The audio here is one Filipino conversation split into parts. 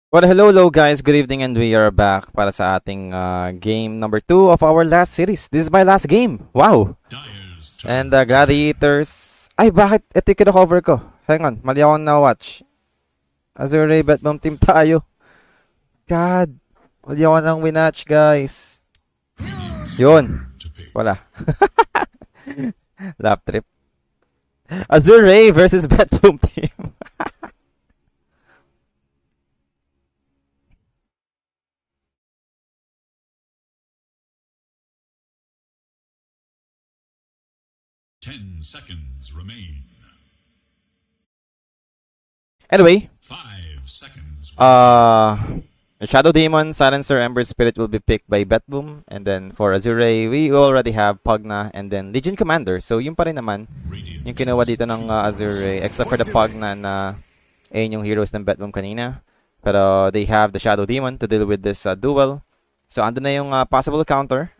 Well, hello guys. Good evening and we are back para sa ating game number 2 of our last series. This is my last game. Wow! And Gladiators... Ay, bakit? Ito yung kina-cover ko. Hang on, mali ako na-watch. Azure BetBoom team tayo. God! Mali ako nang winatch, guys. Yun. Wala. Lap trip. Azure versus BetBoom team. 10 seconds remain. Anyway, 5 seconds. Shadow Demon, Silencer, Ember Spirit will be picked by BetBoom. And then for Azure, we already have Pugna and then Legion Commander. So yun pa rin naman yung kinuha dito ng Azure, except for the Pugna na ayun yung heroes ng BetBoom kanina. Pero they have the Shadow Demon to deal with this duel. So ando na yung possible counter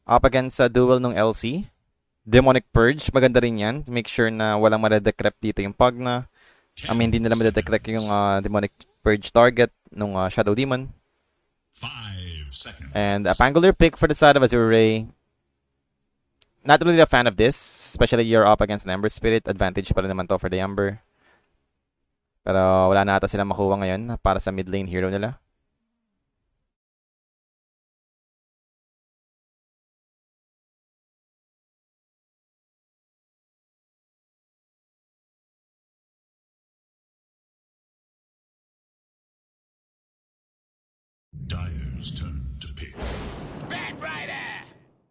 up against duel ng LC. Demonic Purge, maganda rin yan. Make sure na walang madedecrep dito yung Pugna. Hindi nila madedecrep yung Demonic Purge target nung Shadow Demon. 5 seconds. And a Pangolier pick for the side of Azure. Not really a fan of this, especially you're up against an Ember Spirit. Advantage pa rin naman to for the Ember. Pero wala na ata sila makuha ngayon para sa mid lane hero nila. Dyer's turn to pick.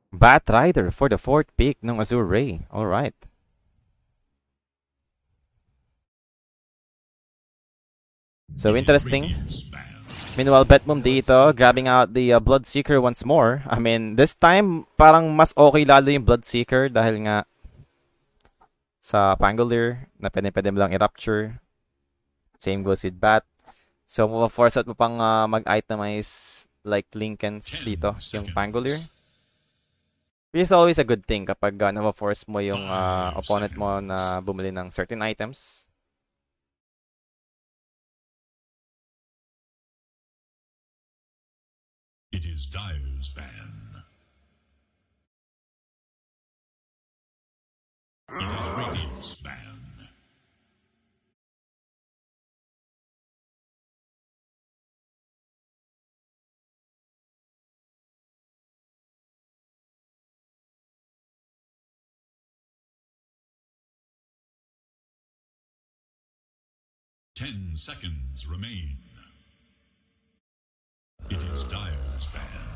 Bat Rider for the 4th pick ng Azure. Alright. So interesting. Meanwhile, BetBoom dito, grabbing out the Bloodseeker once more. This time, parang mas okay lalo yung Bloodseeker dahil nga sa Pangolier na pwede mo lang i-rapture. Same goes with Bat. So, force out mo pang mag-itemize like Lincolns dito, yung Pangolier. Which is always a good thing kapag na-force mo yung opponent mo na bumili ng certain items. It is Dyer's ban. It is Radiant's ban. Ten seconds remain. It is Dyer's ban.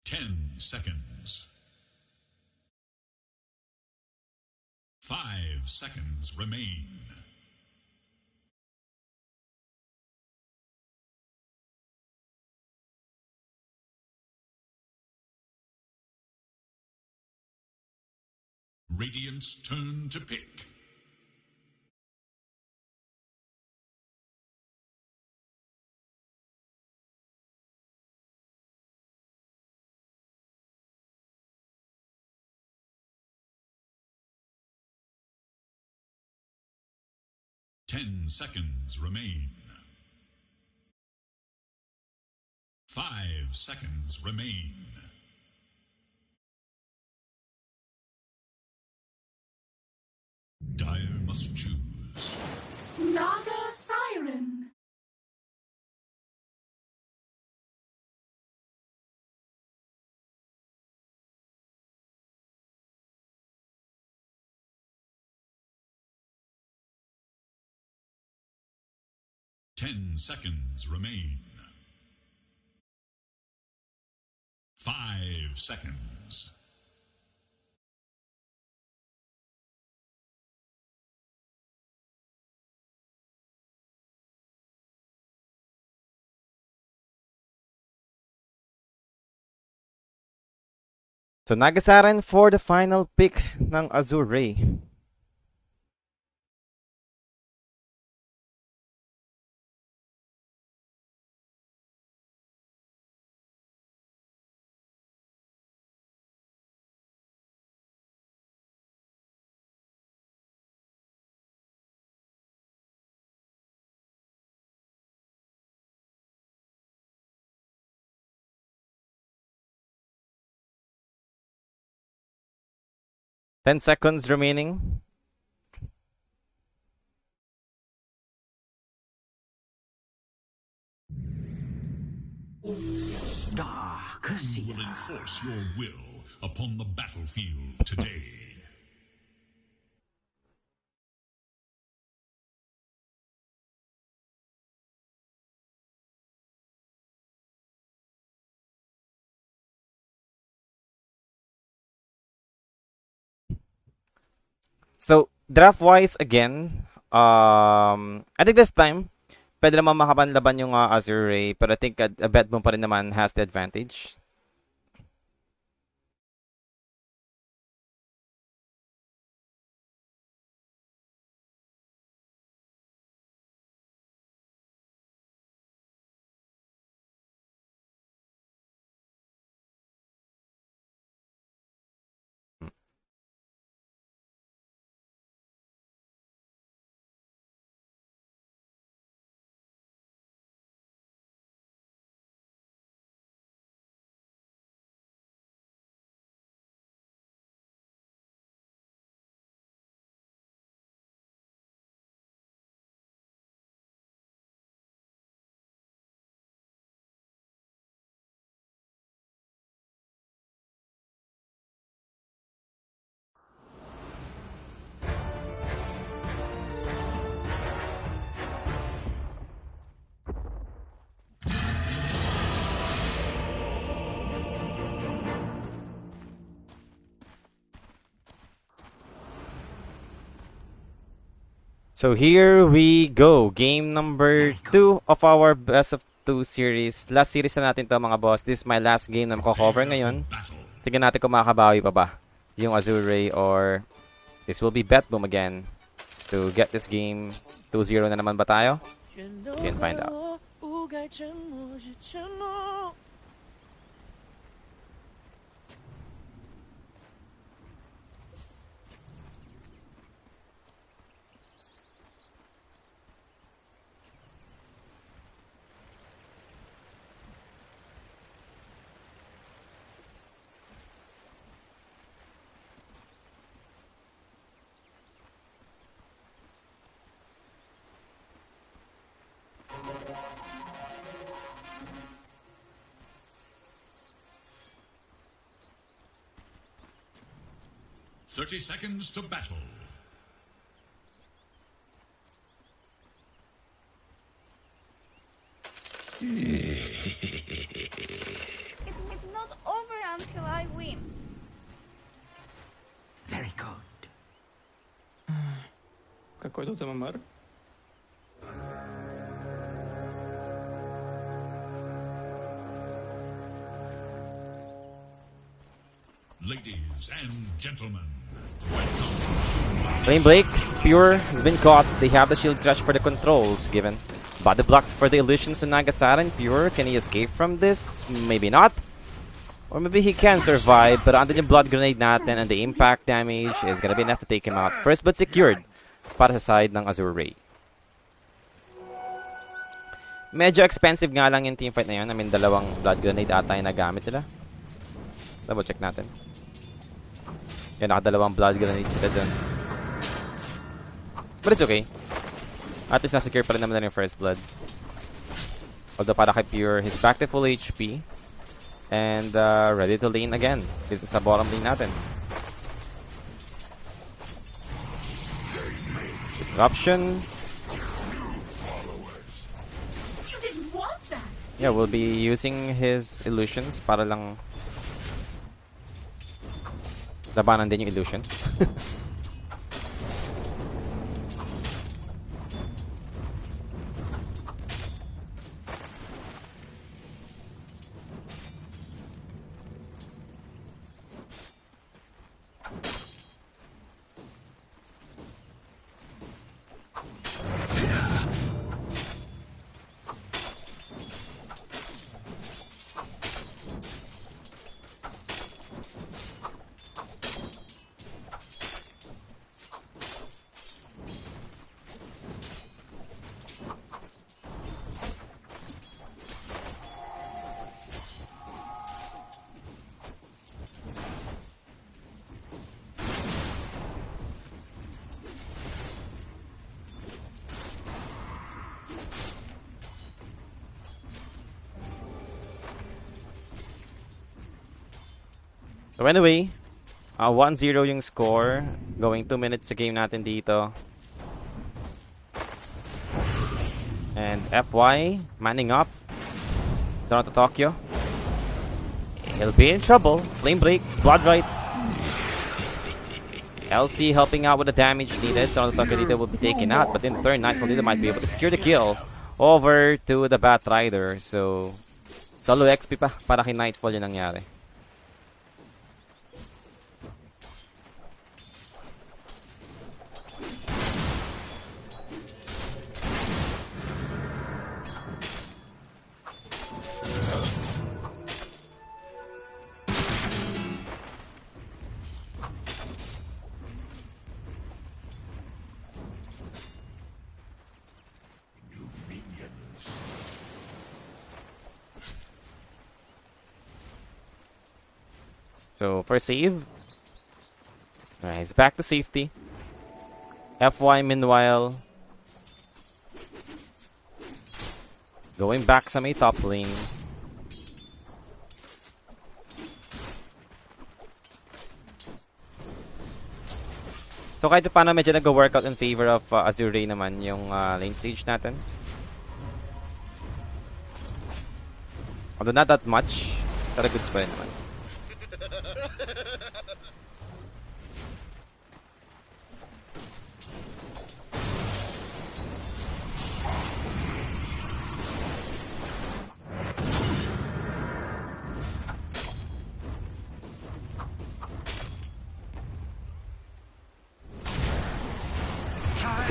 Ten seconds. 5 seconds remain. Radiant's turn to pick. Ten seconds remain. 5 seconds remain. Dyer must choose. Naga Siren. Ten seconds remain. 5 seconds. So Nagasaran for the final pick ng Azure. 10 seconds remaining. You will enforce your will upon the battlefield today. So, draft-wise again, I think this time, pwede naman makapanlaban yung Azure Ray, pero I think a BetBoom pa rin naman has the advantage. So here we go. Game number 2 of our best of 2 series. Last series na natin to mga boss. This is my last game na mako-cover ngayon. Tignan natin kung makakabawi pa ba yung Azure Ray or this will be BetBoom again to get this game. 2-0 na naman ba tayo? See and find out. "30 seconds to battle." It's not over until I win. Very good. Какой тут ММР? Ladies and gentlemen, Flame Blake, Pure has been caught. They have the shield crush for the controls given. Body blocks for the illusions to Nagasara and Pure. Can he escape from this? Maybe not. Or maybe he can survive, but under the blood grenade natin and the impact damage is gonna be enough to take him out. First but secured para sa side ng Azure Ray. Medyo expensive nga lang yung teamfight na yun. I mean, dalawang blood grenade ata yung nagamit nila. Double check natin. Yan, nakadalawang blood grenades sila dyan. But it's okay. At least nasecure pa rin naman na yung first blood. Although para kay Pure, he's back to full HP. And ready to lane again. Dito sa bottom lane natin. Disruption. You didn't want that. Yeah, we'll be using his illusions para lang labanan din yung illusions. So anyway, 1-0 yung score. Going 2 minutes sa game natin dito. And FY, manning up. Toronto Tokyo. He'll be in trouble. Flame break, blood right. LC helping out with the damage needed. Toronto Tokyo dito will be taken out. But in the turn, Nightfall dito might be able to secure the kill over to the Bat Rider. So, solo XP pa para kay Nightfall yung nangyari. So, for save. Alright, he's back to safety. FY, meanwhile, going back sa may top lane. So, kahit paano medyo nag-workout in favor of Azure naman yung lane stage natin. Although not that much, pero good pa rin naman.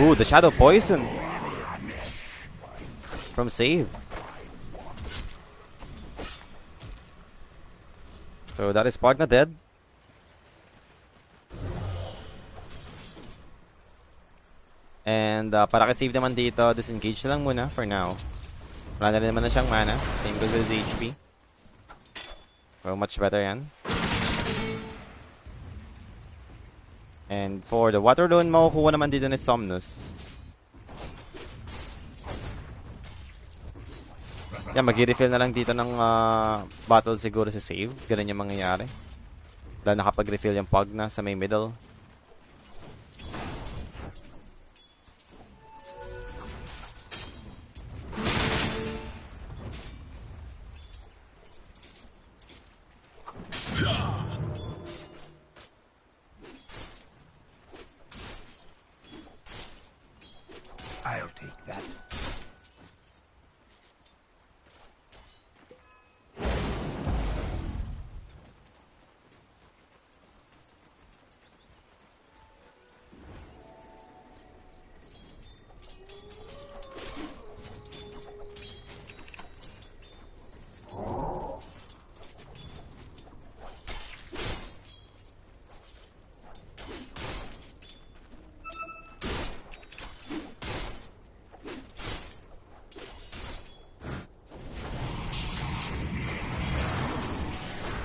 Ooh, the Shadow Poison from save. So that is Pogna dead. And para kay save naman dito, disengage na lang muna for now. Wala na rin naman na siyang mana. Same goes with his HP. So much better yan. And for the water loan, makukuha naman dito ni Somnus. Yan, mag-refill na lang dito ng battle siguro sa save. Ganun yung mangyayari. Dahil nakapag-refill yung Pogna sa may middle. I'll take that.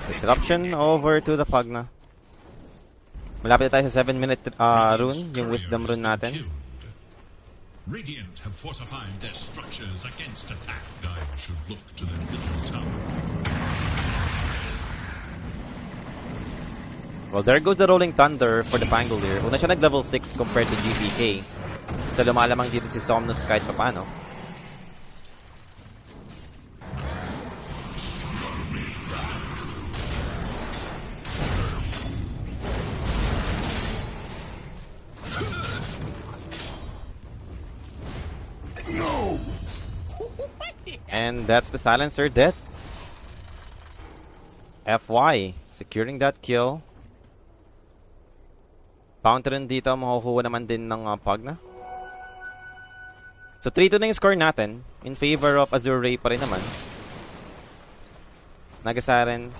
Disruption over to the Pogna. Malapit na tayo sa 7-minute rune, yung wisdom rune natin. Radiant have fortified their structures against attack. Guys should look to their middle tower. Well, there goes the Rolling Thunder for the Pangolier. Una siya nag-level 6 compared to GPK. So lumalamang dito si Somnus kahit papano. And that's the Silencer dead. FY, securing that kill. Fountain dito, makukuha naman din ng Pogna. So 3-2 na yung score natin. In favor of Azure Ray pa rin naman. Nagasaren,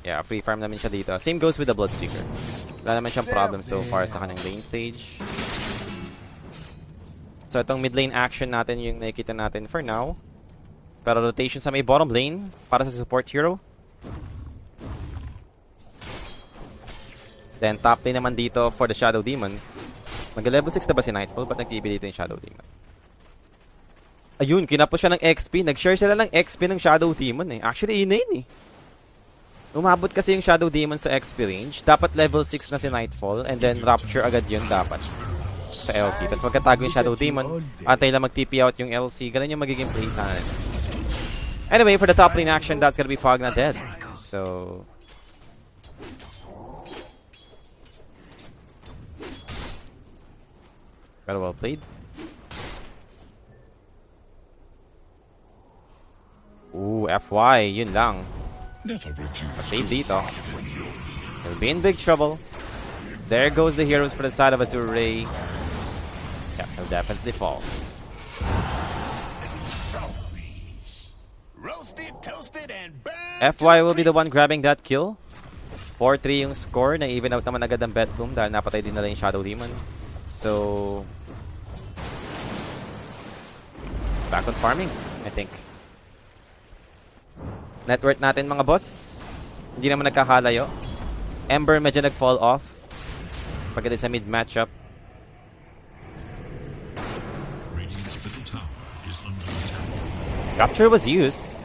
yeah, free farm namin siya dito. Same goes with the Bloodseeker. Wala naman siyang problem so far sa kanyang lane stage. So itong mid lane action natin yung nakikita natin for now. Pero rotation sa may bottom lane para sa support hero. Then top lane naman dito for the Shadow Demon. Mag-level 6 na ba si Nightfall? Ba't nag-TP dito yung Shadow Demon? Ayun, kinapos siya ng XP. Nag-share sila ng XP ng Shadow Demon eh. Actually, yun na yun eh. umabot kasi yung Shadow Demon sa XP range. Dapat level 6 na si Nightfall and then Rapture agad yun dapat sa LC. Tapos magkatago yung Shadow Demon, antay lang mag-TP out yung LC. Ganun yung magiging play sana nila. Anyway, for the top lane action, that's gonna be Fog na dead. So... very well played. Ooh, FY, yun lang. Save dito. He'll be in big trouble. There goes the heroes for the side of Azure. Yeah, he'll definitely fall. FY will be the one grabbing that kill. 4-3 yung score. Na-even out naman agad ang BetBoom dahil napatay din nila yung Shadow Demon. So... back on farming, I think. Net worth natin mga boss. Hindi naman nagkakalayo. Ember medyo nag-fall off. Pagdating sa mid matchup. Capture was used.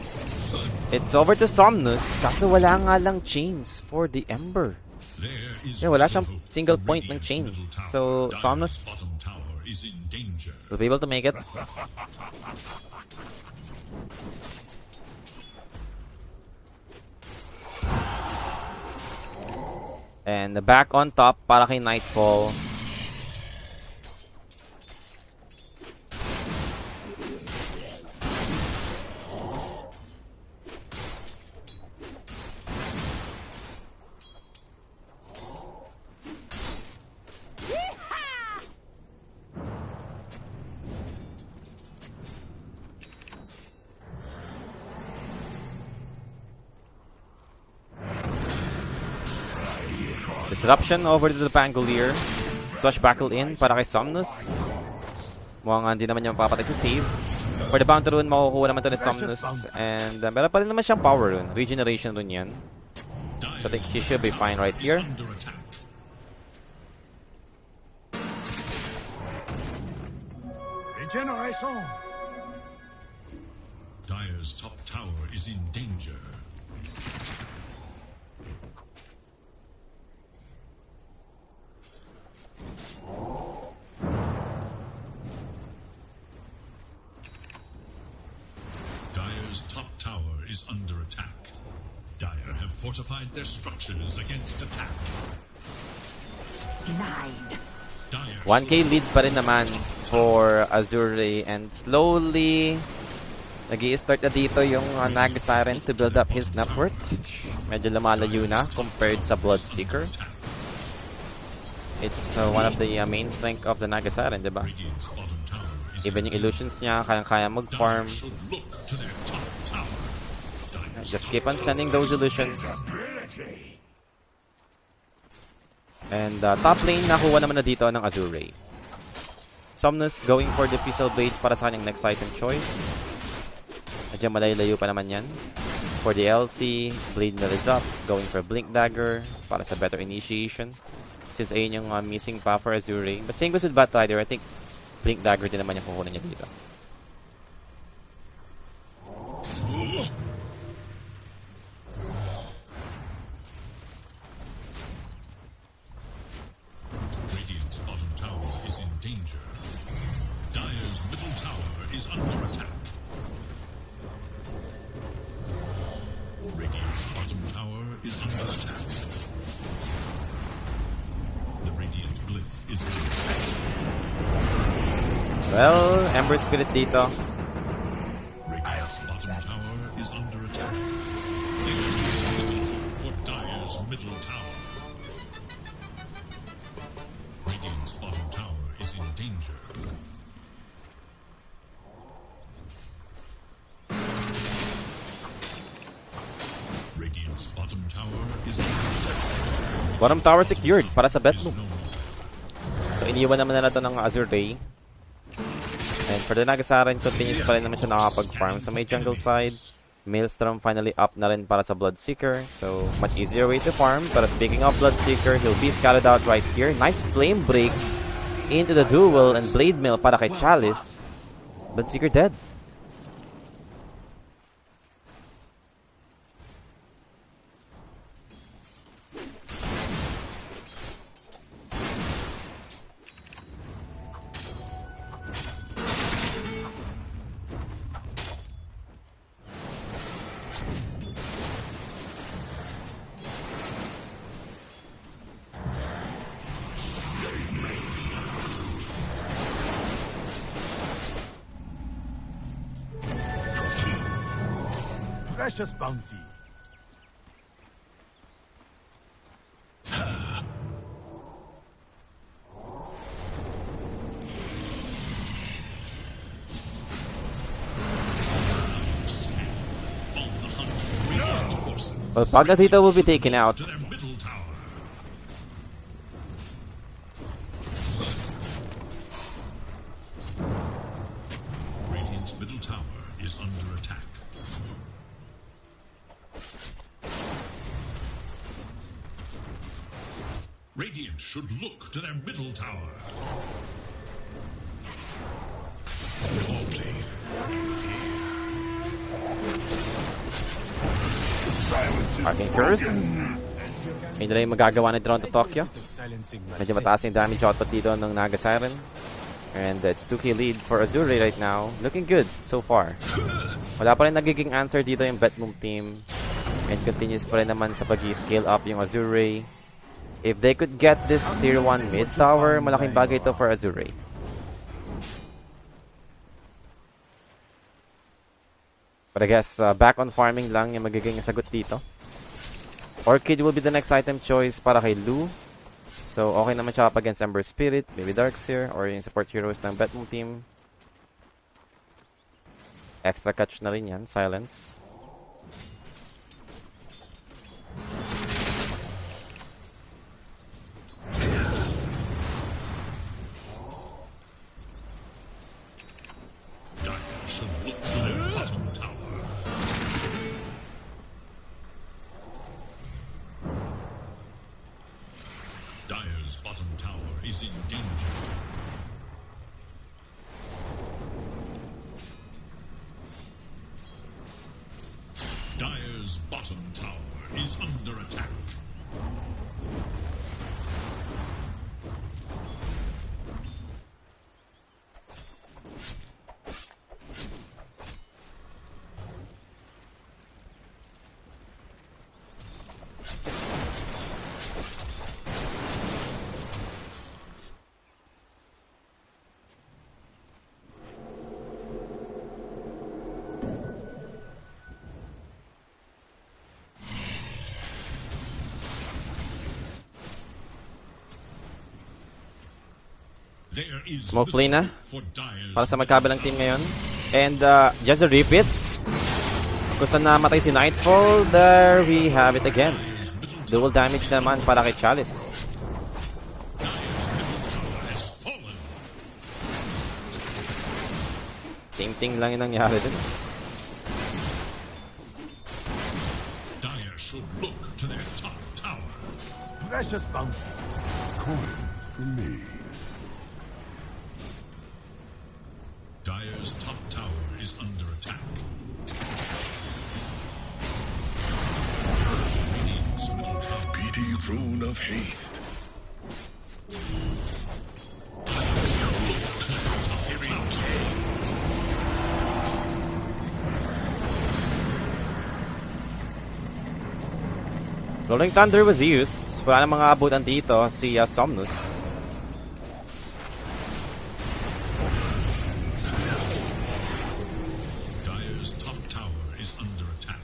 It's over to Somnus. Kaso wala nga lang chains for the Ember. Yeah, wala siyang single point ng chain. So Somnus will be able to make it. And the back on top para kay Nightfall. Disruption over to the Pangolier. Swashbuckle in para kay Somnus. Mukhang hindi naman niya mapapatay sa save. For the Bounty Rune, makukuha naman ito ni Somnus. And meron pa rin naman siyang Power Rune. Regeneration Rune yan. So I think he should be fine right here. Regeneration. Dire's top tower is in danger. Dire's top tower is under attack. Dire have fortified their structures against attack. Denied. 1k lead pa rin naman for Azure and slowly nag-i-start na dito yung Nag Siren to build up his net worth. Medyo lumalayo na compared sa Bloodseeker. It's one of the main strength of the Nag Siren, diba? Even yung illusions niya, kayang-kaya mag-farm. Just keep on sending those illusions. And top lane, nakuha naman na dito ng Azure. Somnus going for the Pistol Blade para sa kanyang next item choice. Medyo malayo pa naman yan. For the LC, Blade Mill is up. Going for Blink Dagger para sa better initiation. Since ayun yung missing pa for Azure. But same goes with Batrider, I think Blink Dagger din naman yung kukunin niya dito. Radiant's bottom tower is in danger. Dire's middle tower is under attack. Radiant's bottom tower is under attack. The Radiant glyph is under attack. Well, Ember Spirit dito. Radiant's bottom tower is under attack. For Dire's middle tower. Radiant's bottom tower is in danger. Radiant's bottom tower is under attack. Bottom tower secured para sa BetBoom. So iniwan naman na ito ng Azure Ray. And for the Nagasaran, continues pa rin naman siya nakakapag-farm sa may jungle side. Maelstrom finally up na rin para sa Bloodseeker. So, much easier way to farm. But speaking of Bloodseeker, he'll be scouted out right here. Nice flame break into the duel and Blade Mill para kay Chalice. Bloodseeker dead. Precious bounty. Well, Pagna dito will be taken out. To their middle tower. Radiant's middle tower is under attack. Radiant should look to their middle tower. Your place. Arcane Curse. Hindi nila yung magagawa ni Drone to Tokyo. Medyo mataas yung damage output dito ng Naga Siren. And it's 2k lead for Azure right now. Looking good so far. Wala pa rin nagiging answer dito yung BetBoom team. And continues pa rin naman sa pag-scale up yung Azure. If they could get this tier 1 mid tower, malaking bagay ito for Azure. But I guess back on farming lang yung magiging sagot dito. Orchid will be the next item choice para kay Lu. So okay naman siya up against Ember Spirit, maybe Darkseer, or yung support heroes ng BetBoom team. Extra catch na rin yan, Silence. Dire's bottom tower is in danger. Dire's bottom tower is under attack. Smoke play na para sa magkabilang team ngayon. And just a repeat. Kung saan namatay si Nightfall, there we have it again. Dual damage naman para kay Chalice. Same thing lang yung nangyari din. Dire should look to their top tower. Precious bounty. Coin for me. Dire's top tower is under attack. Radiant's middle tower. Speedy rune of haste. Rolling Thunder was used. Wala na mga abutan dito si Somnus. Dire's top tower is under attack.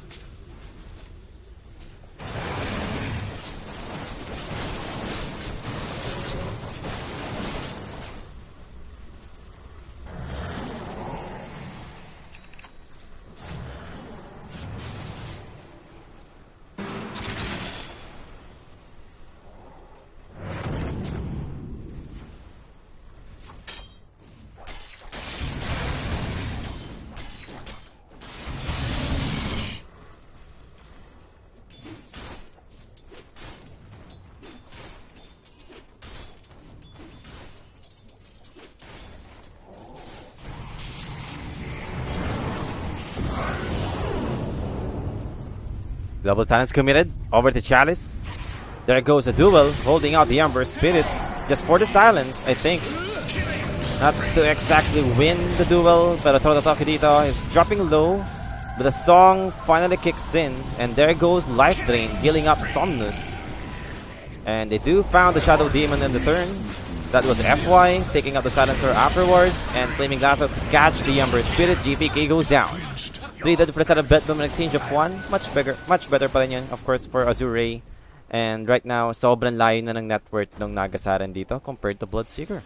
Double talents committed over to Chalice. There goes a duel, holding out the Ember Spirit just for the silence, I think. Not to exactly win the duel, pero Tototoki dito is dropping low. But the song finally kicks in, and there goes Life Drain, healing up Somnus. And they do found the Shadow Demon in the turn. That was FY, taking up the Silencer afterwards, and Flaming Lasso to catch the Ember Spirit. GPK goes down. 3 dead for the side of BetBoom, an exchange of 1. Much better pa rin yun, of course, for Azure. And right now, sobrang layo na ng net worth ng Nagasaran dito compared to Bloodseeker.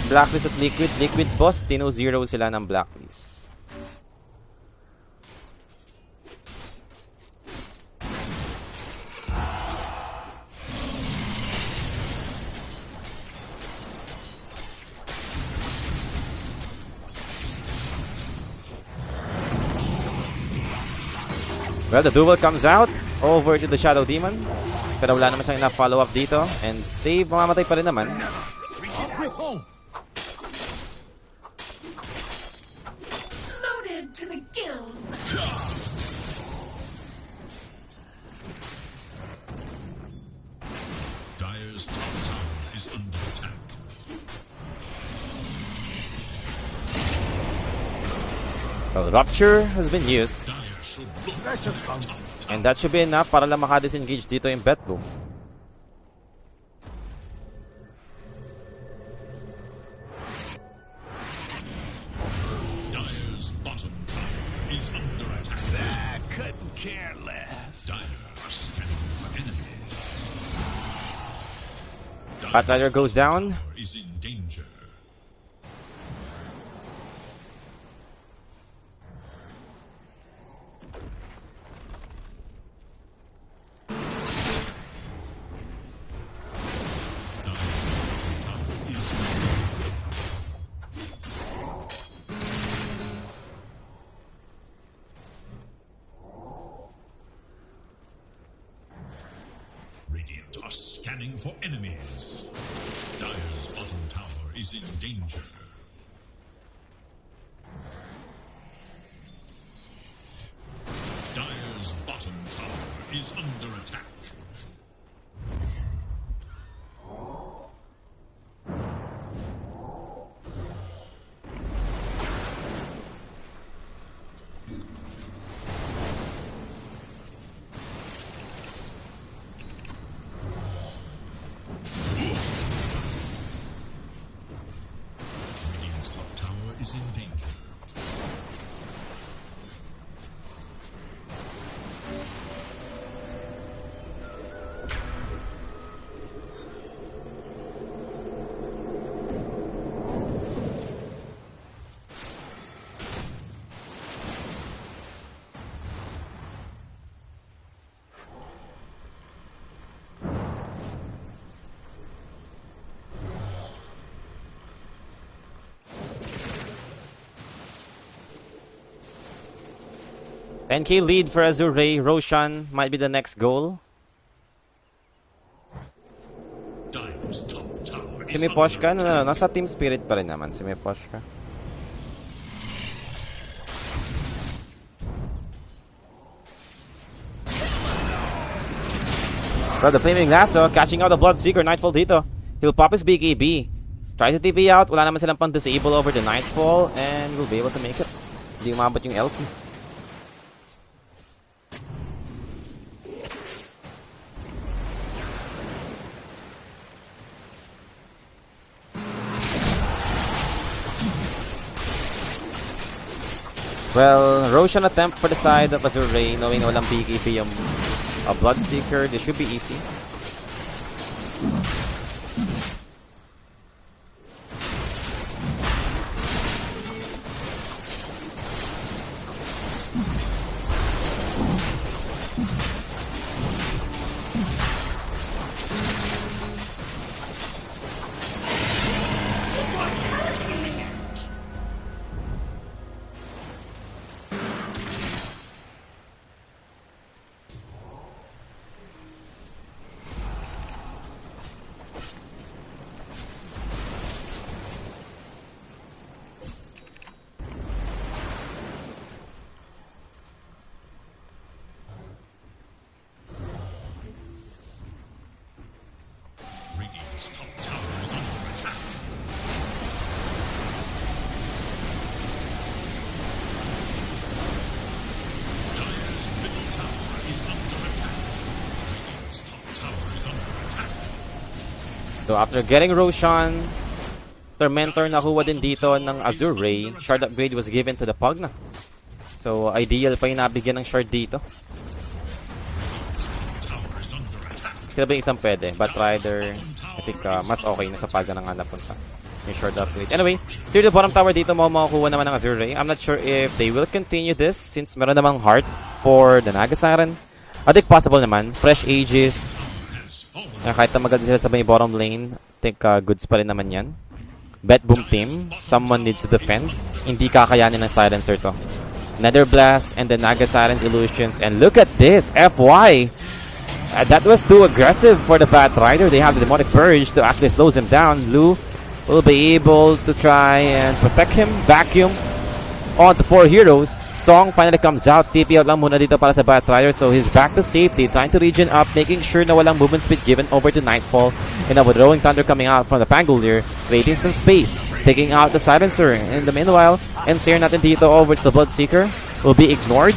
Blacklist at Liquid. Liquid boss, tino-0 sila ng Blacklist. Well, the duel comes out over to the Shadow Demon. Pero wala naman siyang enough follow-up dito. And save, mamamatay pa rin naman. Loaded to the gills. Dire's top tower is under attack. Well, Rupture has been used. Dire should look Precious bounty. And that should be enough para lang maka-disengage dito yung BetBoom. Dire's bottom tower is under attack. I couldn't care less. Dire are scanning for enemies. Batrider goes down. Tower is in danger. Radiant are scanning for enemies. Dire's bottom tower is in danger. Dire's bottom tower is under attack. Radiant's top tower is in danger. NK lead for Azure. Roshan might be the next goal. Dire's top tower is Simi-push ka? under No, attack. nasa team spirit pa rin naman. Simi-push ka. Well, the Flaming Lasso catching out the Bloodseeker. Nightfall dito. He'll pop his BKB. Try to TP out. Wala naman silang pang disable over the Nightfall. And will be able to make it. Hindi umabot yung LC. Well, Roshan attempt for the side of Azure, knowing walang BKB yung Bloodseeker. This should be easy. So after getting Roshan, Tormentor nakuha din dito ng Azure Ray. Shard upgrade was given to the Pugna. So ideal pa yung nabigyan ng shard dito. Sila ba yung isang pwede? Bat Rider, I think mas okay na sa Pugna ng napunta. Yung shard upgrade. Anyway, clear the bottom tower dito, makukuha naman ng Azure Ray. I'm not sure if they will continue this since meron namang heart for the Naga Siren. I think possible naman. Fresh Aegis. Kahit na maganda sila sa may bottom lane, I think goods pa rin naman yan. BetBoom team, someone needs to defend. Hindi kakayanin ng Silencer to. Nether Blast and the Naga Siren's Illusions. And look at this, FY! That was too aggressive for the Bat Rider. They have the Demonic Purge to actually slow him down. Lu will be able to try and protect him. Vacuum on the 4 heroes. Song finally comes out. TP out lang muna dito para sa Bat Rider. So he's back to safety, trying to regen up, making sure na walang movement speed given over to Nightfall. And now with Rolling Thunder coming out from the Pangolier, creating some space, taking out the Silencer. In the meanwhile, Ensare natin dito over to the Bloodseeker will be ignored.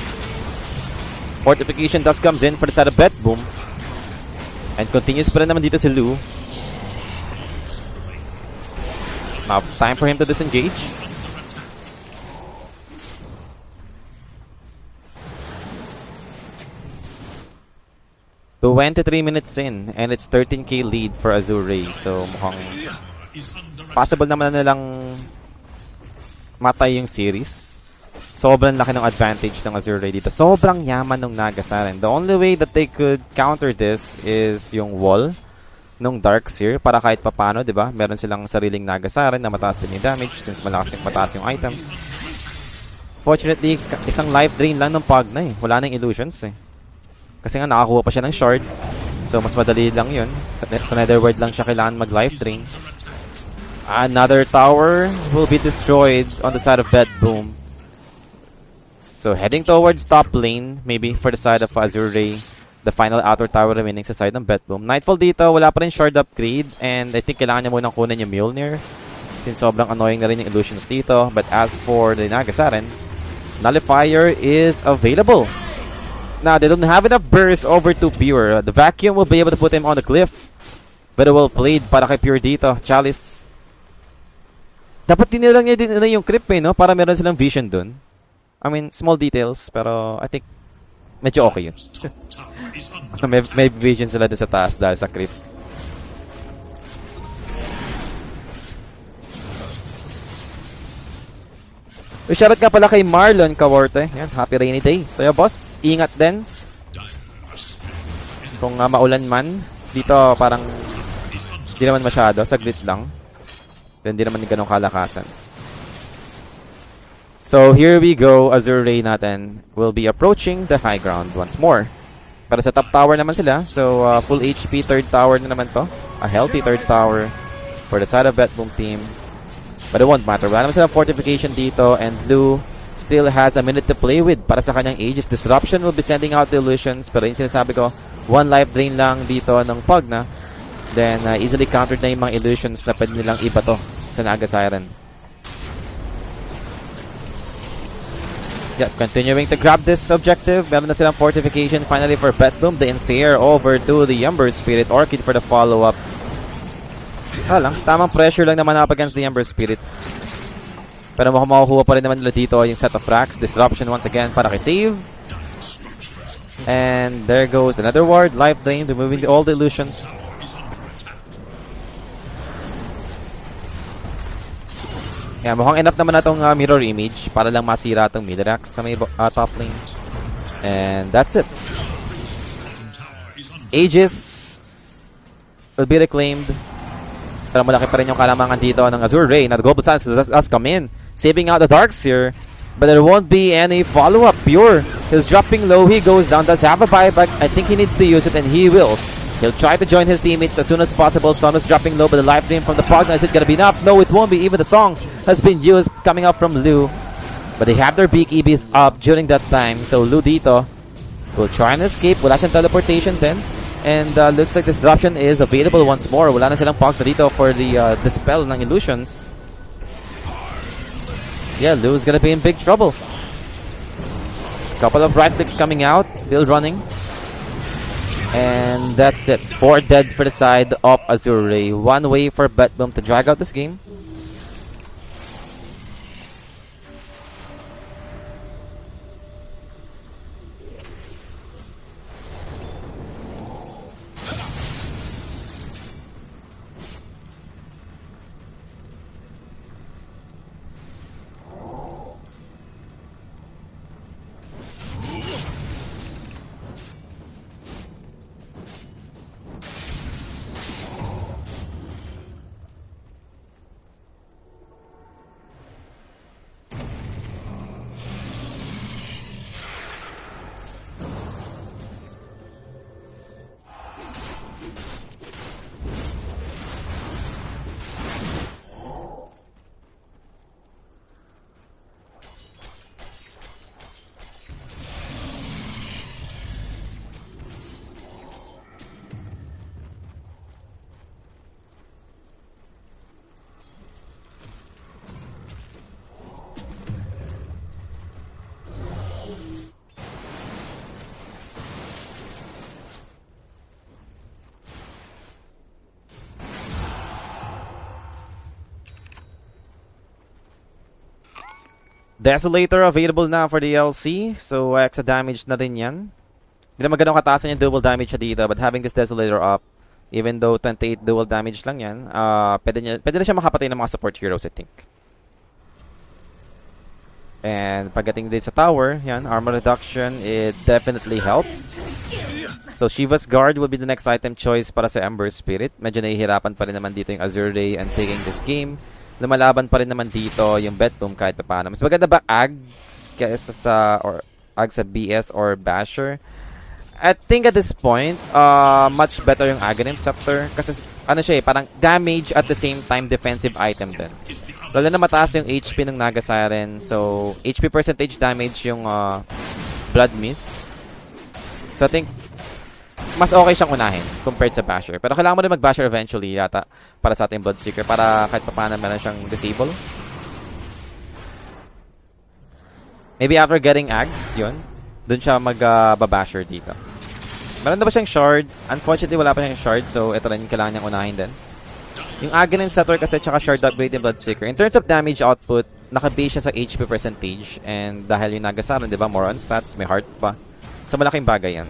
Fortification dust comes in for the side of BetBoom. And continues pa rin naman dito si Lu. Now, time for him to disengage. To 23 minutes in, and it's 13k lead for Azure Ray. So, mukhang possible naman na nilang matay yung series. Sobrang laki ng advantage ng Azure Ray dito. Sobrang yaman ng Naga Siren. The only way that they could counter this is yung wall nung Darkseer para kahit papano, di ba? Meron silang sariling Naga Siren na mataas din yung damage since mataas yung items. Fortunately, isang life drain lang ng Pugna eh. Wala nang illusions eh. Kasi nga nakakuha pa siya ng shard. So mas madali lang yun. Sa Netherworld lang siya kailangan mag-life drain. Another tower will be destroyed on the side of BetBoom. So heading towards top lane, maybe for the side of Azure Ray. The final outer tower remaining sa side ng BetBoom. Nightfall dito, wala pa rin shard upgrade. And I think kailangan niya munang kunin yung Mjolnir. Since sobrang annoying na rin yung illusions dito. But as for the Naga Siren, Nullifier is available. Now, they don't have enough burst over to Pure. The Vacuum will be able to put him on the cliff. Very well played para kay Pure dito. Chalice. Dapat tinilang niya din yung creep eh, no? Para meron silang vision dun. I mean, small details, pero I think medyo okay yun. may vision sila dun sa taas dahil sa creep. Shoutout nga pala kay Marlon Caworte. Yan, happy rainy day. Sa'yo, boss. Ingat din. Kung maulan man, dito parang hindi naman masyado. Saglit lang. Then hindi naman ganong kalakasan. So, here we go. Azure Ray natin will be approaching the high ground once more. Pero sa top tower naman sila. So, full HP third tower na naman to. A healthy third tower for the side of BetBoom team. But it won't matter. Wala naman silang fortification dito. And Lu still has a minute to play with para sa kanyang Aegis. Disruption will be sending out the illusions. Pero yung sinasabi ko, one life drain lang dito ng Pugna. Then easily countered na yung mga illusions na pwede nilang iba to sa Naga Siren. Yeah, continuing to grab this objective. Meron na silang fortification finally for BetBoom. The Ensare over to the Ember Spirit. Orchid for the follow-up. Lang, tamang pressure lang naman up against the Ember Spirit. Pero makukuha pa rin naman nila dito yung set of racks. Disruption once again para kay Save. And there goes another ward. Life drain, removing all the illusions. Yeah, mukhang enough naman na itong mirror image para lang masira itong Midrax sa may top lane. And that's it. Aegis will be reclaimed. Pero malaki pa rin yung kalamangan dito ng Azure Ray. Now the Global Silence does come in, saving out the Darkseer. But there won't be any follow-up. Pure is dropping low. He goes down. Does have a buyback. I think he needs to use it, and he will. He'll try to join his teammates as soon as possible. Sun is dropping low, but the life drain from the Pugna, is it going to be enough? No, it won't be. Even the song has been used coming up from Lu. But they have their big EBs up during that time. So Lu dito will try and escape. Wala siyang teleportation then. And looks like disruption is available once more. Wala na silang Pugna dito for the dispel ng illusions. Yeah, Lu's gonna be in big trouble. Couple of right clicks coming out. Still running. And that's it. 4 dead for the side of Azure. One way for BetBoom to drag out this game. Desolator available na for the LC. So, extra damage na din yan. Hindi naman ganun kataas yung double damage siya dito. But having this Desolator up, even though 28 dual damage lang yan, pwede na siya makapatay ng mga support heroes, I think. And pagdating din sa tower, yan, armor reduction, it definitely helped. So, Shiva's Guard will be the next item choice para sa Ember Spirit. Medyo nahihirapan pa rin naman dito yung Azure and taking this game. Lumalaban pa rin naman dito yung BetBoom kahit pa paano. Mas maganda ba Ags kaysa sa Ags sa BS or Basher? I think at this point, much better yung Aghanim Scepter kasi ano siya parang damage at the same time defensive item din. Lalo na mataas yung HP ng Naga Siren. So, HP percentage damage yung Blood Mist. So, I think mas okay siyang unahin compared sa Basher. Pero kailangan mo rin mag-Basher eventually yata para sa ating Bloodseeker para kahit pa paano meron siyang disable. Maybe after getting Ags, yun. Doon siya mag-Basher dito. Meron na ba siyang Shard? Unfortunately, wala pa siyang Shard. So, ito rin yung kailangan niyang unahin din. Yung Aghanim Scepter kasi tsaka Shard upgrade yung Bloodseeker. In terms of damage output, naka-base siya sa HP percentage. And dahil yung Nagasaran, di ba? More on stats, may heart pa. So, malaking bagay yan.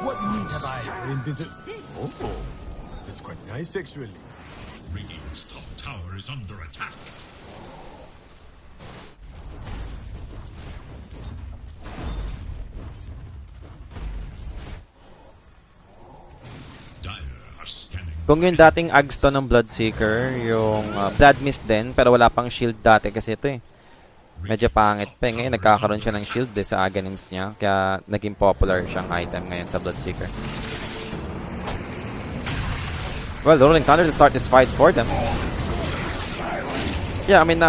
What need have I in visit? Oh, that's quite nice, actually. Radiant's top tower is under attack. Dire are scanning. Kung yung dating Ags to ng Bloodseeker, yung Blood Mist din, pero wala pang shield dati kasi ito eh. Medyo pangit pa. Ngayon, nagkakaroon siya ng shield sa Aghanims niya. Kaya naging popular siyang item ngayon sa Bloodseeker. Well, Rolling Thunder to start this fight for them. Yeah, I mean,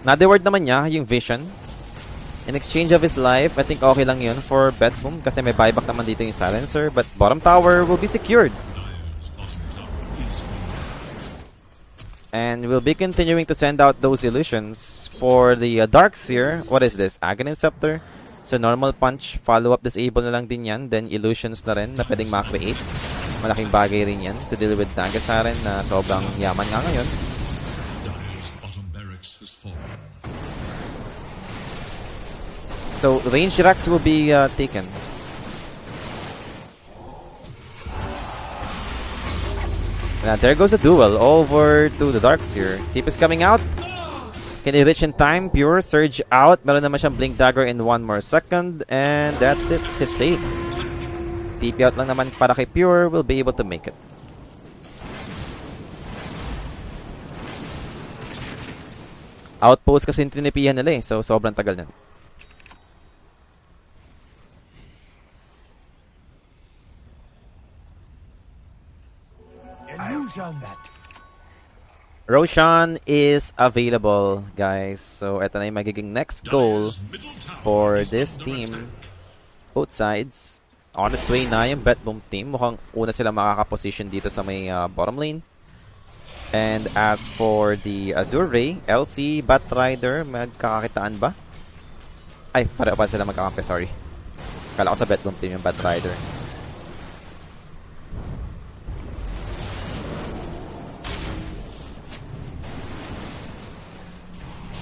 na-deward naman niya yung Vision. In exchange of his life, I think okay lang yun for BetBoom kasi may buyback naman dito yung Silencer. But bottom tower will be secured. And we'll be continuing to send out those illusions for the Darkseer. What is this? Aghanim Scepter. So normal punch, follow-up disable na lang din yan. Then illusions na rin na pwedeng ma-create. Malaking bagay rin yan to deal with Nagasaran na sobrang yaman nga ngayon. So range racks will be taken. There goes the duel over to the Darkseer. Tip is coming out. Can he reach in time? Pure surge out. Meron naman siyang Blink Dagger in 1 more second. And that's it. He's safe. TP out lang naman para kay Pure. Will be able to make it. Outpost kasi tinipihan nila eh. So sobrang tagal na. Roshan is available, guys. So, ito na yung magiging next goal for this team. Both sides. On its way na yung BetBoom team. Mukhang una sila makakaposition dito sa may bottom lane. And as for the Azure, LC, Batrider, magkakakitaan ba? Ay, pareho pa sila magkakampi, sorry. Kala ko sa BetBoom team yung Bat Rider.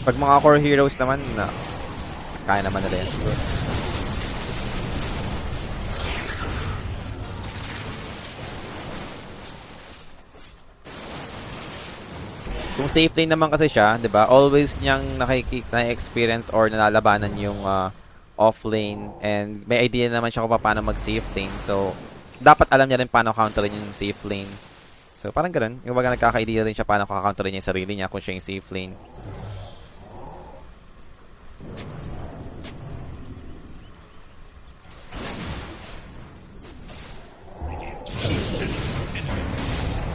Pag mga core heroes naman, kaya naman nila yan siguro. Kung safe lane naman kasi siya, 'di ba? Always niyang na-experience or nalalabanan yung off lane, and may idea naman siya kung paano mag-safe lane. So, dapat alam niya rin paano counterin yung safe lane. So, parang ganoon. Yung baga nagkaka-idea rin siya paano counterin niya yung sarili niya kung siya yung safe lane.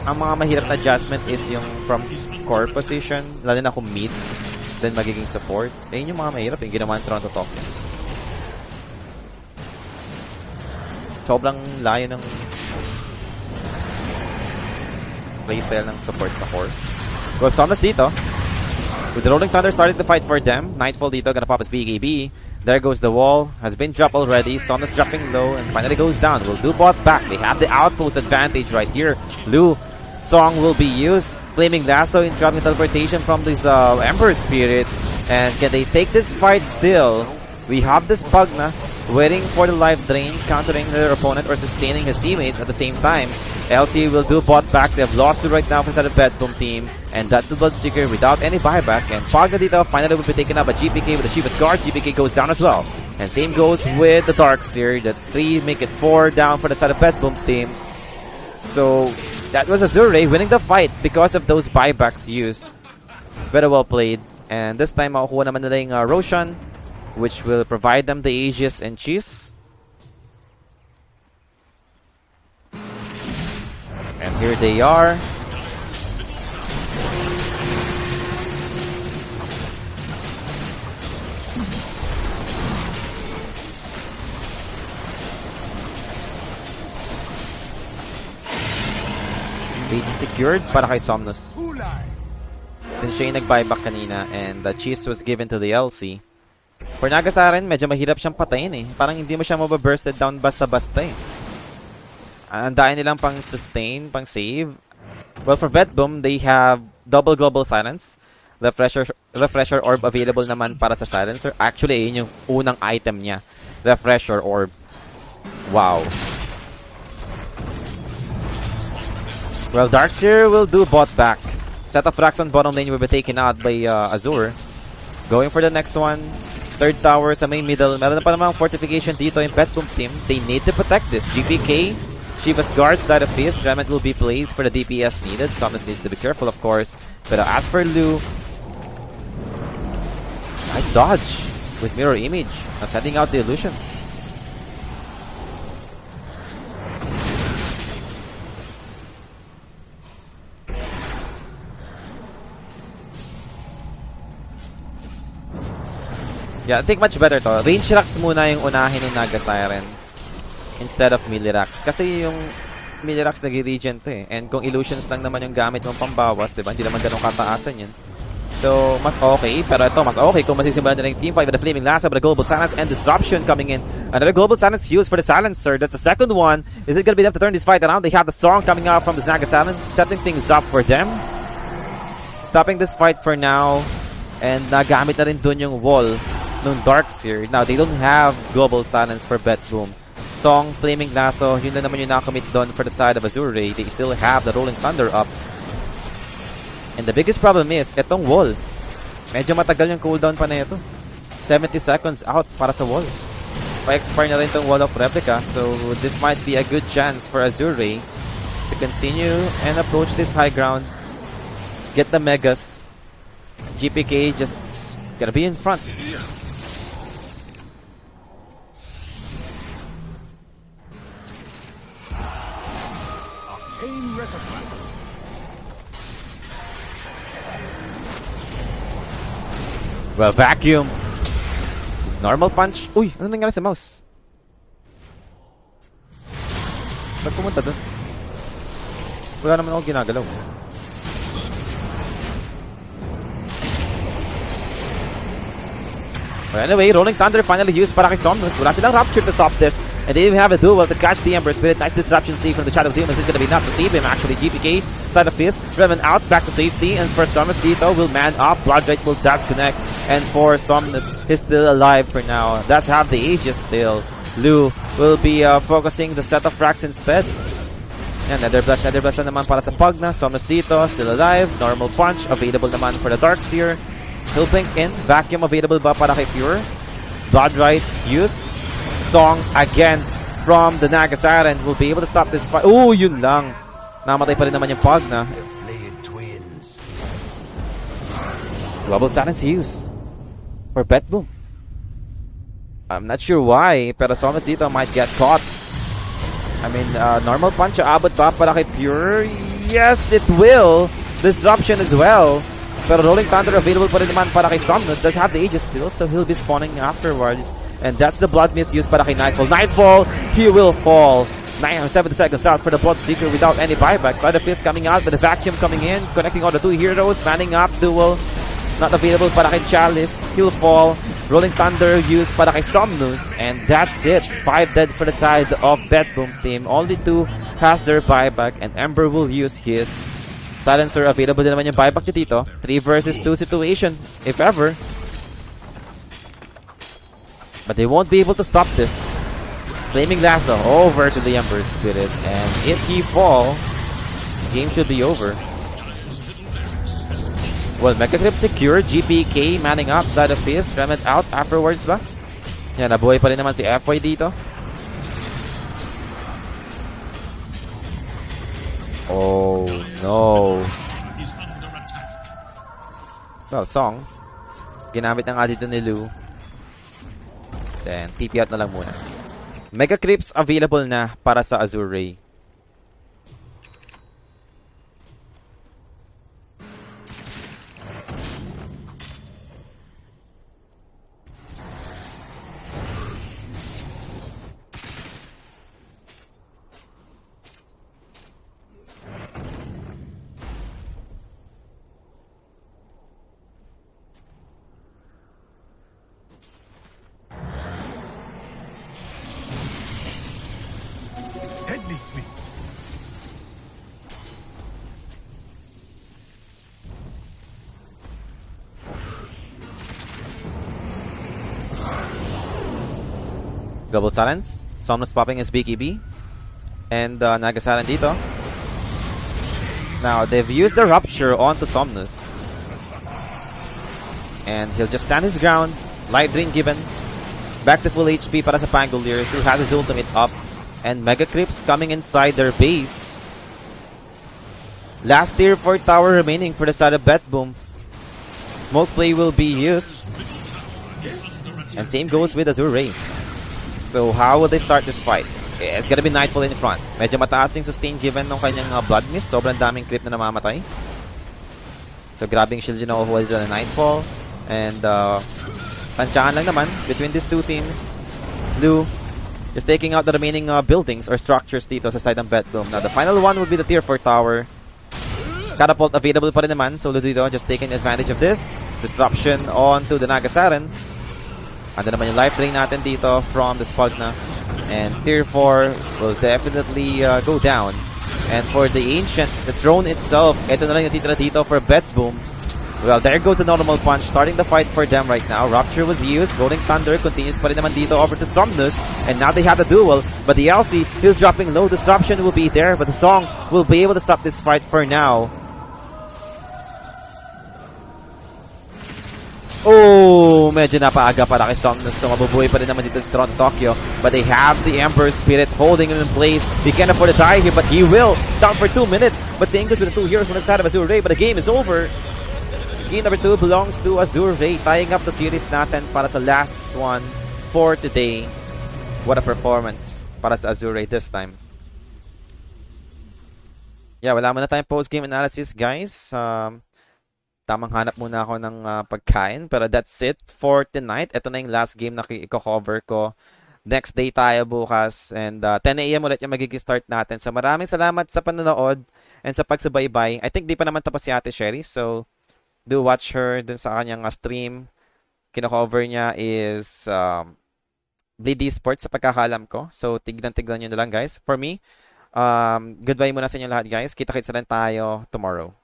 Ang mga mahirap na adjustment is yung from core position, lalo na kung mid, then magiging support. Ayun yung mga mahirap, yung ginawa ng Toronto Talk. Sobrang layo ng playstyle ng support sa core. Well, Thomas dito. With the Rolling Thunder starting to fight for them. Nightfall dito, gonna pop his BKB. There goes the wall. Has been dropped already. Somnus dropping low and finally goes down. Will do both back. They have the outpost advantage right here. Lu Song will be used. Flaming Lasso in dropping teleportation from this Emperor Spirit. And can they take this fight still? We have this Pugna waiting for the life drain, countering their opponent or sustaining his teammates at the same time. LC will do bot back. They have lost to right now for the BetBoom team. And that's the Bloodseeker without any buyback. And Pugna dito finally will be taken up by GPK with the Shiva's Guard. GPK goes down as well. And same goes with the Darkseer. That's 3, make it 4 down for the side of BetBoom team. So that was Azure winning the fight because of those buybacks used. Very well played. And this time, makukuha naman nila yung Roshan, which will provide them the Aegis and Cheese. And here they are. Aegis secured para kay Somnus. Since siya yung nag-buyback kanina and the cheese was given to the LC. For Nagasaren, medyo mahirap siyang patayin eh. Parang hindi mo siya mababursted down basta-basta eh. Ang dahil nilang pang sustain, pang save. Well, for BetBoom, they have double global silence. Refresher orb available naman para sa silencer. Actually, yun yung unang item niya. Refresher orb. Wow. Well, Darkseer will do bot back. Set of racks on bottom lane will be taken out by Azure. Going for the next one. Third tower sa main middle. Meron na pa namang fortification dito yung BetBoom team. They need to protect this. GPK, Shiva's Guards, Light of Fist. Remnant will be placed for the DPS needed. Somnus needs to be careful, of course. But as for Lu, nice dodge with Mirror Image. Sending out the illusions. Yeah, I think much better to. Range racks muna yung unahin ng Naga Siren instead of melee racks. Kasi yung melee racks nag-regen to eh. And kung illusions lang naman yung gamit mong pambawas, diba? Hindi naman ganun kataasan yun. So, mas okay. Pero ito, mas okay kung masisimulan nila yung Team 5 with the Flaming Lasso, but the Global Silence and Disruption coming in. Another Global Silence used for the Silencer. That's the second one. Is it going to be enough to turn this fight around? They have the Storm coming out from the Naga Silence, setting things up for them. Stopping this fight for now. And nagamit na rin dun yung wall nung Darkseer. Now, they don't have Global Silence for BetBoom. Song, Flaming Lasso, yun na naman yung nakamit doon for the side of Azure. They still have the Rolling Thunder up. And the biggest problem is, etong wall. Medyo matagal yung cooldown pa na ito. 70 seconds out para sa wall. Pa-expire na rin itong Wall of Replica. So, this might be a good chance for Azure to continue and approach this high ground. Get the Megas. GPK just gotta be in front. Well, vacuum. Normal punch. Uy, ano nangyari sa mouse? Ba't pumunta dun? Wala naman ako ginagalaw. But anyway, Rolling Thunder finally used para kay Somnus. Wala silang Rapture to stop this. And they even have a duel to catch the Ember Spirit. Nice disruption save from the Shadow Demons. It's gonna be enough to save him actually. GPK, side of fist. Revan out, back to safety. And for Somnus, Dito will man up. Bloodright will disconnect. And for Somnus, he's still alive for now. That's half the Aegis still. Lu will be focusing the set of fracks instead. Yan, Nether Blast na naman para sa Pugna. Somnus dito, still alive. Normal punch, available naman for the Darkseer. He'll blink in. Vacuum available ba para kay Pure? Bloodright used. Song again from the Nagasaran. Will be able to stop this fight. Oh, yun lang. Namatay pa rin naman yung Pugna. Global Silence use for BetBoom. I'm not sure why, pero Somnus dito might get caught. I mean, normal punch, abot ba para kay Pure? Yes, it will. Disruption as well. Pero Rolling Thunder available pa rin naman para kay Somnus. Does have the Aegis still, so he'll be spawning afterwards. And that's the Blood Mist used para kay Nightfall. Nightfall, he will fall. 7 seconds out for the Bloodseeker without any buyback. Side of Fist coming out, but the Vacuum coming in. Connecting all the two heroes. Manning up, duel. Not available para kay Chalice. He'll fall. Rolling Thunder used para kay Somnus. And that's it. 5 dead for the side of BetBoom team. Only 2 has their buyback. And Ember will use his. Silencer available din naman yung buyback niya dito. 3 versus 2 situation, if ever. But they won't be able to stop this. Flaming Lasso over to the Ember Spirit. And if he fall, game should be over. Well, Mega Crypt secure. GPK manning up. Side of Fist. Remnant out afterwards ba? Yan, nabuhay pa rin naman si FY dito. Oh, no. Well, Song. Ginamit na nga dito ni Lu. Then, TP out na lang muna. Mega Crypts available na para sa Azure Ray. Deadly sweet. Global Silence. Somnus popping his BKB. And Nagasaran dito. Now, they've used the Rupture onto Somnus. And he'll just stand his ground. Light Drain given. Back to full HP para sa Pangolier. Still has his ultimate up. And Mega Crypts coming inside their base. Last tier 4 tower remaining for the side of BetBoom. Smoke play will be used. And same goes with Azure Ray. So how will they start this fight? It's gonna be Nightfall in front. Medyo mataas yung sustain given ng kanyang Blood Mist. Sobrang daming crit na namamatay. So grabbing shield yung nakukuha dito na Nightfall. And tansyahan lang naman between these two teams. Blue just taking out the remaining buildings or structures dito sa side ng BetBoom. Now the final one will be the tier 4 tower. Catapult available pa rin naman. So dito just taking advantage of this. Disruption onto the Nagasaran. Ando naman yung life drain natin dito from the Spugna. And tier 4 will definitely go down. And for the Ancient, the throne itself, ito na lang yung titira dito for BetBoom. Well, there go to normal punch, starting the fight for them right now. Rupture was used, Rolling Thunder continues pa rin naman dito over to Somnus. And now they have the duel, but the LC is dropping low. Disruption will be there, but the Song will be able to stop this fight for now. Oh, medyo napaaga para kay Somnus. So mabubuhay pa rin naman dito sa Toronto, Tokyo. But they have the Ember Spirit holding him in place. He can't afford to die here, but he will. Down for 2 minutes. But same goes with the 2 heroes from the side of Azure Ray. But the game is over. Game number 2 belongs to Azure Ray. Tying up the series natin para sa last one for today. What a performance para sa Azure Ray this time. Yeah, wala muna tayong post-game analysis, guys. Tamang hanap muna ako ng pagkain. Pero that's it for tonight. Ito na yung last game na i-cover ko. Next day tayo bukas. And 10 a.m. ulit yung magiging start natin. So maraming salamat sa panonood and sa pagsubaybay. I think di pa naman tapos si Ate Sherry. So do watch her dun sa kanyang stream kino-cover niya is Bleed Esports sa pagkakaalam ko. So, tignan nyo na lang guys. For me, goodbye muna sa inyo lahat guys. Kita-kits na rin tayo tomorrow.